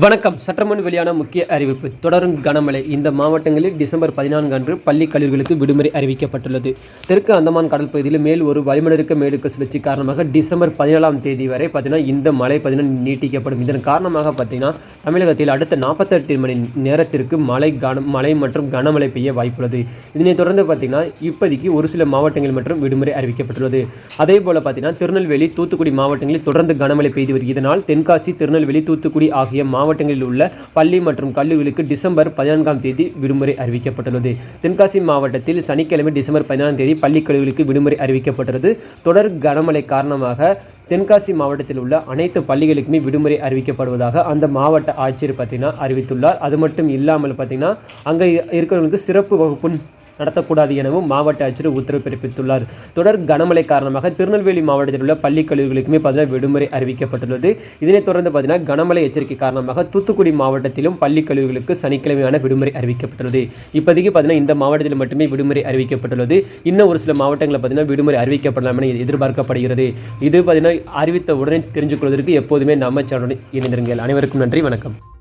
வணக்கம். சற்றுமுன் வெளியான முக்கிய அறிவிப்பு. தொடரும் கனமழை. இந்த மாவட்டங்களில் டிசம்பர் 14 அன்று பள்ளி கல்லூரிகளுக்கு விடுமுறை அறிவிக்கப்பட்டுள்ளது. தெற்கு அந்தமான் கடல் பகுதியில் மேல் ஒரு வளிமண்டல மேலடுக்கு சுழற்சி காரணமாக டிசம்பர் 17ஆம் தேதி வரை இந்த மழை நீட்டிக்கப்படும். இதன் காரணமாக தமிழகத்தில் அடுத்த 48 மணி நேரத்திற்கு மழை மற்றும் கனமழை பெய்ய வாய்ப்புள்ளது. இதனைத் தொடர்ந்து இப்போதைக்கு ஒரு சில மாவட்டங்கள் மற்றும் விடுமுறை அறிவிக்கப்பட்டுள்ளது. அதேபோல திருநெல்வேலி, தூத்துக்குடி மாவட்டங்களில் தொடர்ந்து கனமழை பெய்து வருகிறது. இதனால் தென்காசி, திருநெல்வேலி, தூத்துக்குடி ஆகிய மாவட்டங்களில் உள்ள பள்ளி மற்றும் கல்லூரிகளுக்கு டிசம்பர் 14ஆம் தேதி விடுமுறை அறிவிக்கப்பட்டுள்ளது. தென்காசி மாவட்டத்தில் சனிக்கிழமை டிசம்பர் 14ஆம் தேதி பள்ளி கல்லூரிகளுக்கு விடுமுறை அறிவிக்கப்பட்டுள்ளது. தொடர் கனமழை காரணமாக தென்காசி மாவட்டத்தில் உள்ள அனைத்து பள்ளிகளுக்குமே விடுமுறை அறிவிக்கப்படுவதாக அந்த மாவட்ட ஆட்சியர் அறிவித்துள்ளார். அது மட்டும் இல்லாமல் அங்கே இருக்கிறவங்களுக்கு சிறப்பு வகுப்பு நடத்தக்கூடாது எனவும் மாவட்ட ஆட்சியர் உத்தரவு பிறப்பித்துள்ளார். தொடர் கனமழை காரணமாக திருநெல்வேலி மாவட்டத்தில் உள்ள பள்ளி கல்லூரிகளுக்குமே விடுமுறை அறிவிக்கப்பட்டுள்ளது. இதனைத் தொடர்ந்து கனமழை எச்சரிக்கை காரணமாக தூத்துக்குடி மாவட்டத்திலும் பள்ளி கல்லூரிகளுக்கு சனிக்கிழமையான விடுமுறை அறிவிக்கப்பட்டுள்ளது. இப்போதைக்கு இந்த மாவட்டத்தில் மட்டுமே விடுமுறை அறிவிக்கப்பட்டுள்ளது. இன்னும் ஒரு சில மாவட்டங்களில் விடுமுறை அறிவிக்கப்படலாம் என எதிர்பார்க்கப்படுகிறது. இது அறிவித்த உடனே தெரிஞ்சு கொள்வதற்கு எப்போதுமே நம்ம சேனலுடன் இணைந்திருங்கள். அனைவருக்கும் நன்றி, வணக்கம்.